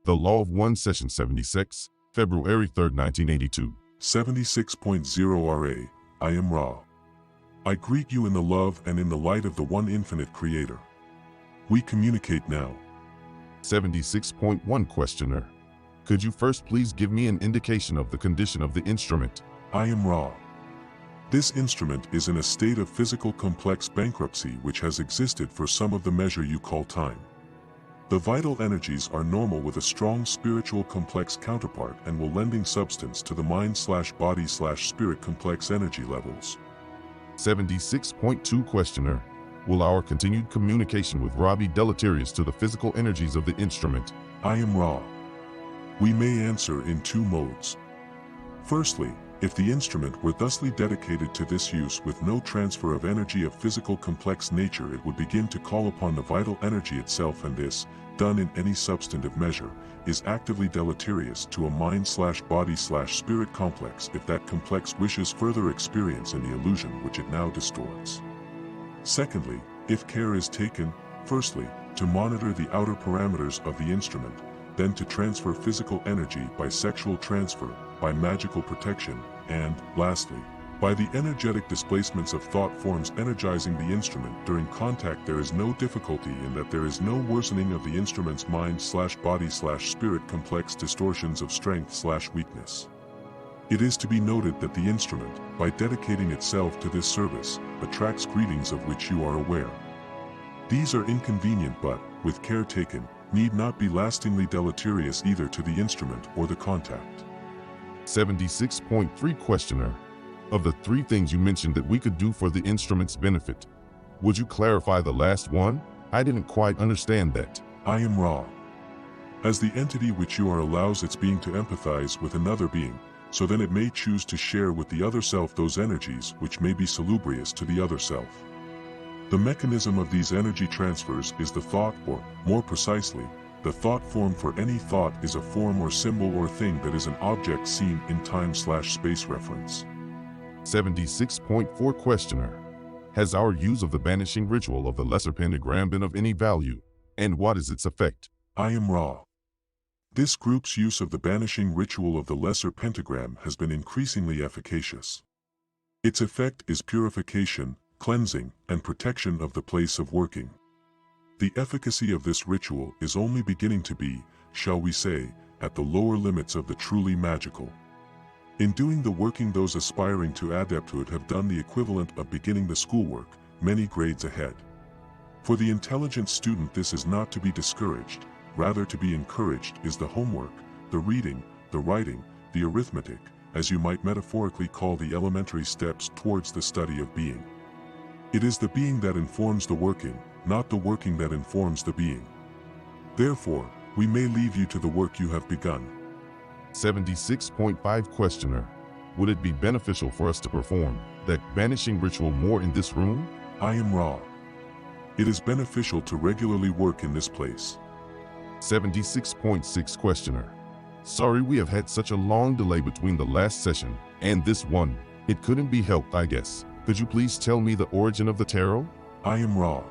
The Law of One, Session 76, February 3, 1982. 76.0 RA, I am Ra. I greet you in the love and in the light of the one infinite Creator. We communicate now. 76.1 Questioner. Could you first please give me an indication of the condition of the instrument? I am Ra. This instrument is in a state of physical complex bankruptcy which has existed for some of the measure you call time. The vital energies are normal with a strong spiritual complex counterpart and will lending substance to the mind/body/spirit complex energy levels. 76.2 Questioner. Will our continued communication with Ra be deleterious to the physical energies of the instrument? I am Ra. We may answer in two modes. Firstly, if the instrument were thusly dedicated to this use with no transfer of energy of physical complex nature, it would begin to call upon the vital energy itself, and this, done in any substantive measure, is actively deleterious to a mind/body/spirit complex if that complex wishes further experience in the illusion which it now distorts. Secondly, if care is taken, firstly, to monitor the outer parameters of the instrument, then to transfer physical energy by sexual transfer, by magical protection, and, lastly, by the energetic displacements of thought forms energizing the instrument during contact, there is no difficulty in that there is no worsening of the instrument's mind/body/spirit complex distortions of strength/weakness. It is to be noted that the instrument, by dedicating itself to this service, attracts greetings of which you are aware. These are inconvenient but, with care taken, need not be lastingly deleterious either to the instrument or the contact. 76.3 Questioner. Of the three things you mentioned that we could do for the instrument's benefit, would you clarify the last one? I didn't quite understand that. I am Ra. As the entity which you are allows its being to empathize with another being, so then it may choose to share with the other self those energies which may be salubrious to the other self. The mechanism of these energy transfers is the thought, or, more precisely, the thought form. For any thought is a form or symbol or thing that is an object seen in time/space reference. 76.4 Questioner. Has our use of the banishing ritual of the lesser pentagram been of any value, and what is its effect? I am Ra. This group's use of the banishing ritual of the lesser pentagram has been increasingly efficacious. Its effect is purification, cleansing, and protection of the place of working. The efficacy of this ritual is only beginning to be, shall we say, at the lower limits of the truly magical. In doing the working, those aspiring to adepthood have done the equivalent of beginning the schoolwork, many grades ahead. For the intelligent student, this is not to be discouraged, rather to be encouraged is the homework, the reading, the writing, the arithmetic, as you might metaphorically call the elementary steps towards the study of being. It is the being that informs the working, not the working that informs the being. Therefore, we may leave you to the work you have begun. 76.5 Questioner. Would it be beneficial for us to perform that banishing ritual more in this room? I am Ra. It is beneficial to regularly work in this place. 76.6 Questioner. Sorry we have had such a long delay between the last session and this one. It couldn't be helped, I guess. Could you please tell me the origin of the tarot? I am Ra.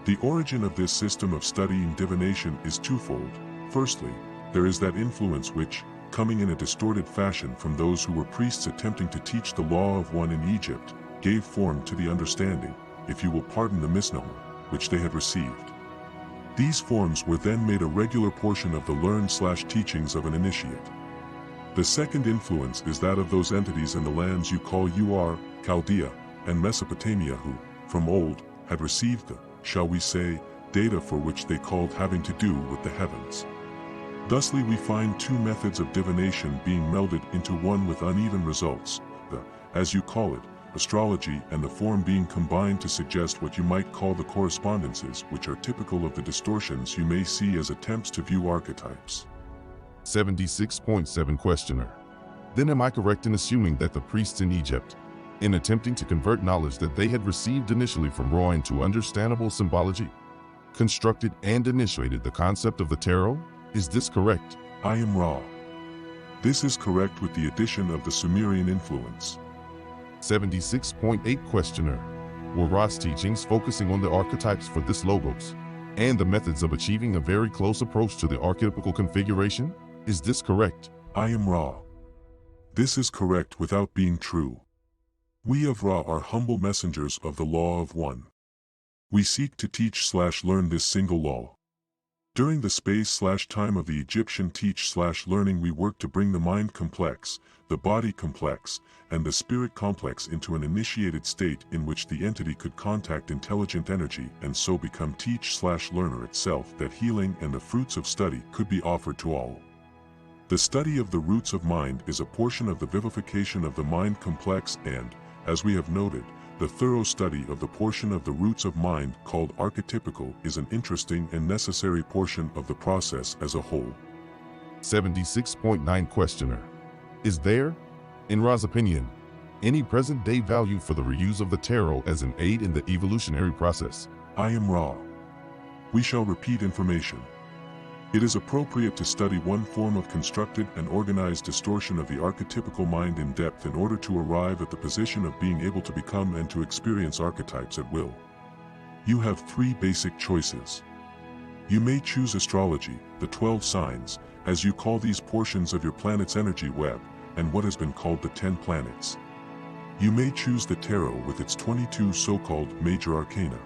The origin of this system of studying divination is twofold. Firstly, there is that influence which, coming in a distorted fashion from those who were priests attempting to teach the law of one in Egypt, gave form to the understanding, if you will pardon the misnomer, which they had received. These forms were then made a regular portion of the learned/teachings of an initiate. The second influence is that of those entities in the lands you call Ur, Chaldea, and Mesopotamia who, from old, had received the, shall we say, data for which they called having to do with the heavens. Thusly we find two methods of divination being melded into one with uneven results, the, as you call it, astrology, and the form being combined to suggest what you might call the correspondences, which are typical of the distortions you may see as attempts to view archetypes. 76.7 Questioner. Then am I correct in assuming that the priests in Egypt, in attempting to convert knowledge that they had received initially from Ra into understandable symbology, constructed and initiated the concept of the tarot? Is this correct? I am Ra. This is correct with the addition of the Sumerian influence. 76.8 Questioner. Were Ra's teachings focusing on the archetypes for this logos? and the methods of achieving a very close approach to the archetypical configuration? Is this correct? I am Ra. This is correct without being true. We of Ra are humble messengers of the law of one. We seek to teach/learn this single law. During the space/time of the Egyptian teach/learning, we work to bring the mind complex, the body complex, and the spirit complex into an initiated state in which the entity could contact intelligent energy and so become teach/learner itself, that healing and the fruits of study could be offered to all. The study of the roots of mind is a portion of the vivification of the mind complex and, as we have noted, the thorough study of the portion of the roots of mind called archetypical is an interesting and necessary portion of the process as a whole. 76.9 Questioner. Is there, in Ra's opinion, any present-day value for the reuse of the tarot as an aid in the evolutionary process? I am Ra. We shall repeat information. It is appropriate to study one form of constructed and organized distortion of the archetypical mind in depth in order to arrive at the position of being able to become and to experience archetypes at will. You have three basic choices. You may choose astrology, the 12 signs, as you call these portions of your planet's energy web, and what has been called the 10 planets. You may choose the tarot with its 22 so-called major arcana.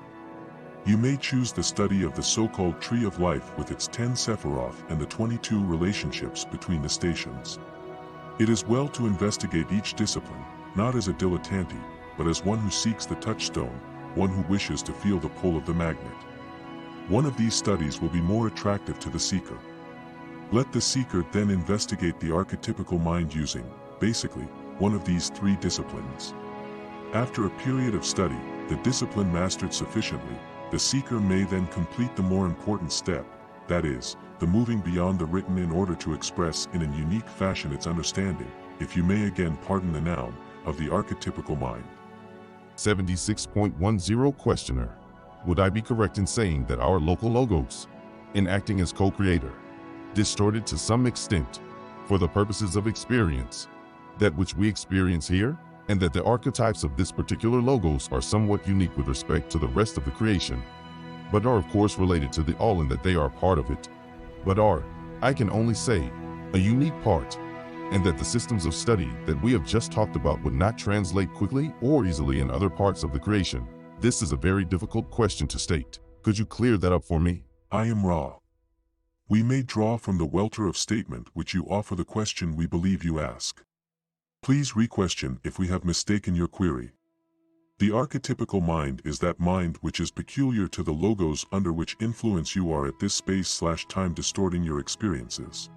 You may choose the study of the so-called Tree of Life with its 10 Sephiroth and the 22 relationships between the stations. It is well to investigate each discipline, not as a dilettante, but as one who seeks the touchstone, one who wishes to feel the pull of the magnet. One of these studies will be more attractive to the seeker. Let the seeker then investigate the archetypical mind using, basically, one of these three disciplines. After a period of study, the discipline mastered sufficiently, the seeker may then complete the more important step, that is, the moving beyond the written in order to express in a unique fashion its understanding, if you may again pardon the noun, of the archetypical mind. 76.10 Questioner. Would I be correct in saying that our local logos, in acting as co-creator, distorted to some extent, for the purposes of experience, that which we experience here? And that the archetypes of this particular logos are somewhat unique with respect to the rest of the creation, but are of course related to the all in that they are part of it, but are, I can only say, a unique part, and that the systems of study that we have just talked about would not translate quickly or easily in other parts of the creation. This is a very difficult question to state. Could you clear that up for me? I am Ra. We may draw from the welter of statement which you offer the question we believe you ask. Please re-question if we have mistaken your query. The archetypical mind is that mind which is peculiar to the logos under which influence you are at this space/time distorting your experiences.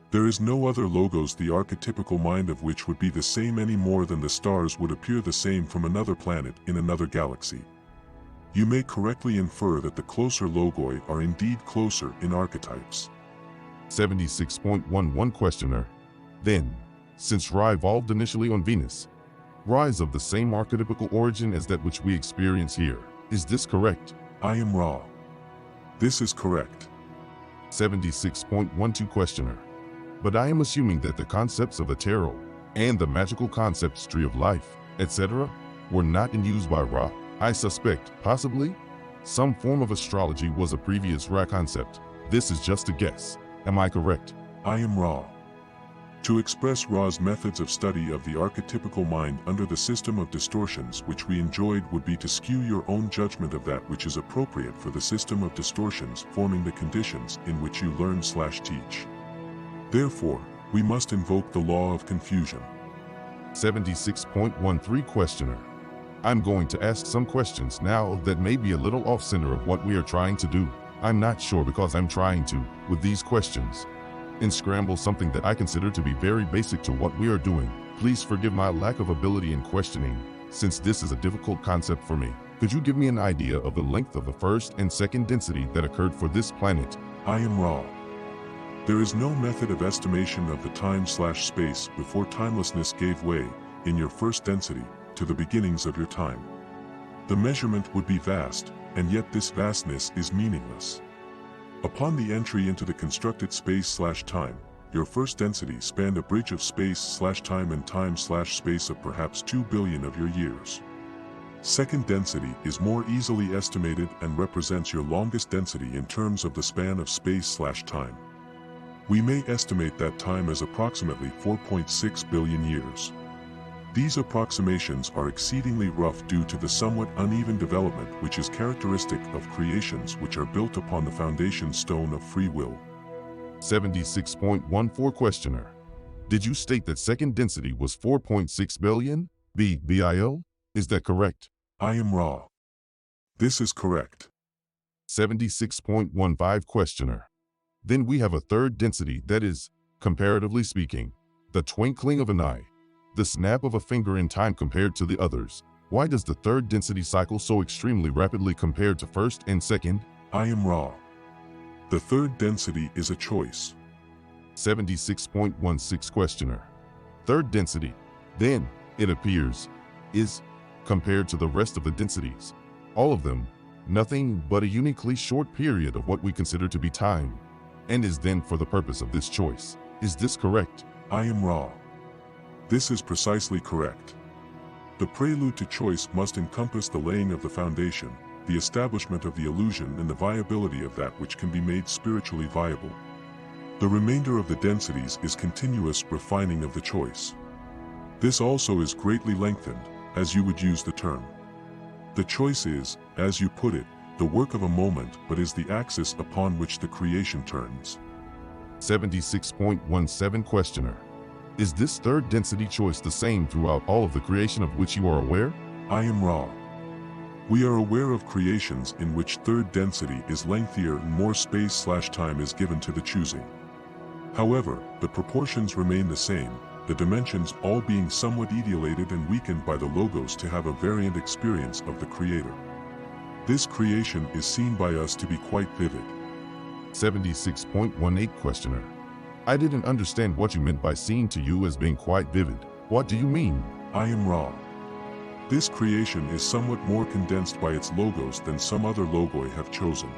There is no other logos the archetypical mind of which would be the same any more than the stars would appear the same from another planet in another galaxy. You may correctly infer that the closer logoi are indeed closer in archetypes. 76.11 Questioner. Then, since Ra evolved initially on Venus, Ra is of the same archetypical origin as that which we experience here. Is this correct? I am Ra. This is correct. 76.12 Questioner. But I am assuming that the concepts of the tarot and the magical concepts Tree of Life, etc., were not in use by Ra. I suspect, possibly, some form of astrology was a previous Ra concept. This is just a guess. Am I correct? I am Ra. To express Ra's methods of study of the archetypical mind under the system of distortions which we enjoyed would be to skew your own judgment of that which is appropriate for the system of distortions forming the conditions in which you learn/teach. Therefore, we must invoke the law of confusion. 76.13 Questioner. I'm going to ask some questions now that may be a little off-center of what we are trying to do. I'm not sure because I'm trying to, with these questions, unscramble something that I consider to be very basic to what we are doing. Please forgive my lack of ability in questioning, since this is a difficult concept for me. Could you give me an idea of the length of the first and second density that occurred for this planet? I am Ra. There is no method of estimation of the time/space before timelessness gave way, in your first density, to the beginnings of your time. The measurement would be vast, and yet this vastness is meaningless. Upon the entry into the constructed space/time, your first density spanned a bridge of space/time and time/space of perhaps 2 billion of your years. Second density is more easily estimated and represents your longest density in terms of the span of space/time. We may estimate that time as approximately 4.6 billion years. These approximations are exceedingly rough due to the somewhat uneven development which is characteristic of creations which are built upon the foundation stone of free will. 76.14 Questioner. Did you state that second density was 4.6 billion? BIL? Is that correct? I am Ra. This is correct. 76.15 Questioner. Then we have a third density that is, comparatively speaking, the twinkling of an eye, the snap of a finger in time compared to the others. Why does the third density cycle so extremely rapidly compared to first and second? I am Ra. The third density is a choice. 76.16 Questioner. Third density, then, it appears, is, compared to the rest of the densities, all of them, nothing but a uniquely short period of what we consider to be time, and is then for the purpose of this choice. Is this correct? I am Ra. This is precisely correct. The prelude to choice must encompass the laying of the foundation, the establishment of the illusion and the viability of that which can be made spiritually viable. The remainder of the densities is continuous refining of the choice. This also is greatly lengthened, as you would use the term. The choice is, as you put it, the work of a moment but is the axis upon which the creation turns. 76.17 Questioner. Is this third density choice the same throughout all of the creation of which you are aware? I am Ra. We are aware of creations in which third density is lengthier and more space/time is given to the choosing. However, the proportions remain the same, the dimensions all being somewhat ideated and weakened by the logos to have a variant experience of the Creator. This creation is seen by us to be quite vivid. 76.18 Questioner. I didn't understand what you meant by seen to you as being quite vivid. What do you mean? I am Ra. This creation is somewhat more condensed by its logos than some other logoi have chosen.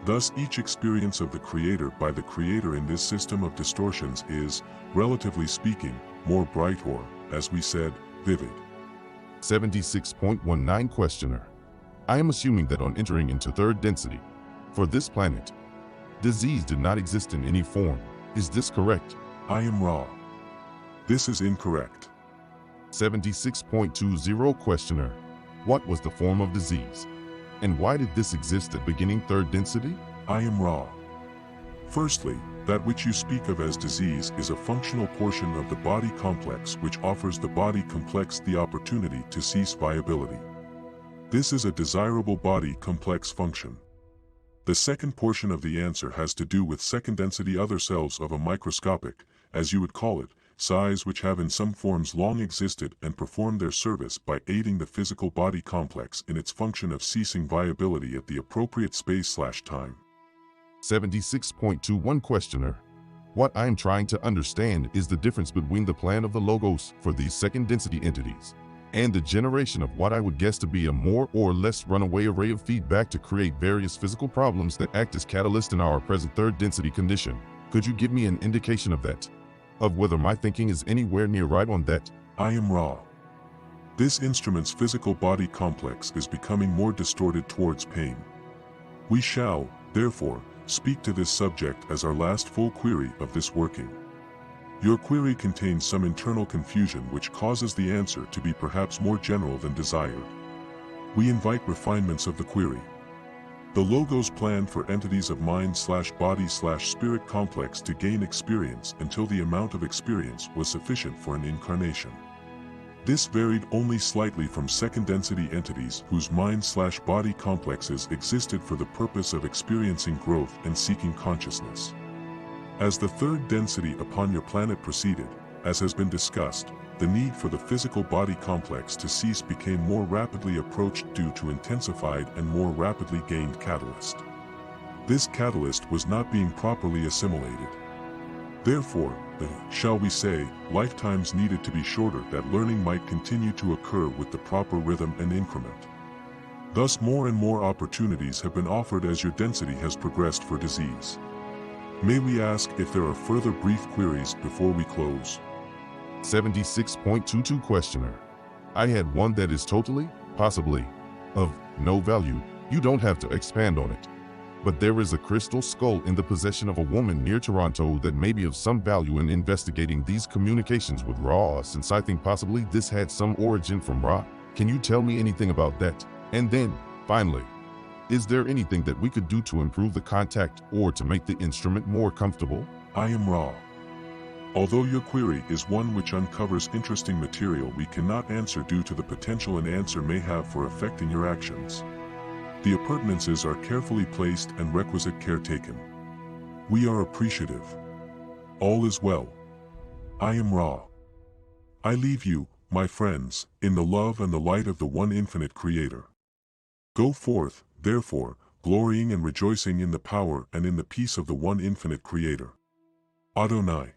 Thus each experience of the Creator by the Creator in this system of distortions is, relatively speaking, more bright or, as we said, vivid. 76.19 Questioner. I am assuming that on entering into third density, for this planet, disease did not exist in any form. Is this correct? I am Ra. This is incorrect. 76.20 Questioner. What was the form of disease? And why did this exist at beginning third density? I am Ra. Firstly, that which you speak of as disease is a functional portion of the body complex which offers the body complex the opportunity to cease viability. This is a desirable body complex function. The second portion of the answer has to do with second density other cells of a microscopic, as you would call it, size which have in some forms long existed and performed their service by aiding the physical body complex in its function of ceasing viability at the appropriate space/time. 76.21 Questioner. What I am trying to understand is the difference between the plan of the logos for these second density entities and the generation of what I would guess to be a more or less runaway array of feedback to create various physical problems that act as catalyst in our present third density condition. Could you give me an indication of that? Of whether my thinking is anywhere near right on that? I am Ra. This instrument's physical body complex is becoming more distorted towards pain. We shall, therefore, speak to this subject as our last full query of this working. Your query contains some internal confusion which causes the answer to be perhaps more general than desired. We invite refinements of the query. The logos planned for entities of mind/body/spirit complex to gain experience until the amount of experience was sufficient for an incarnation. This varied only slightly from second density entities whose mind/body complexes existed for the purpose of experiencing growth and seeking consciousness. As the third density upon your planet proceeded, as has been discussed, the need for the physical body complex to cease became more rapidly approached due to intensified and more rapidly gained catalyst. This catalyst was not being properly assimilated. Therefore, shall we say, lifetimes needed to be shorter that learning might continue to occur with the proper rhythm and increment. Thus more and more opportunities have been offered as your density has progressed for disease. May we ask if there are further brief queries before we close? 76.22 Questioner. I had one that is totally, possibly of no value, you don't have to expand on it. But there is a crystal skull in the possession of a woman near Toronto that may be of some value in investigating these communications with Ra, since I think possibly this had some origin from Ra. Can you tell me anything about that? And then, finally, is there anything that we could do to improve the contact or to make the instrument more comfortable? I am Ra. Although your query is one which uncovers interesting material we cannot answer due to the potential an answer may have for affecting your actions. The appurtenances are carefully placed and requisite care taken. We are appreciative. All is well. I am Ra. I leave you, my friends, in the love and the light of the one infinite Creator. Go forth, therefore, glorying and rejoicing in the power and in the peace of the one infinite Creator. Adonai.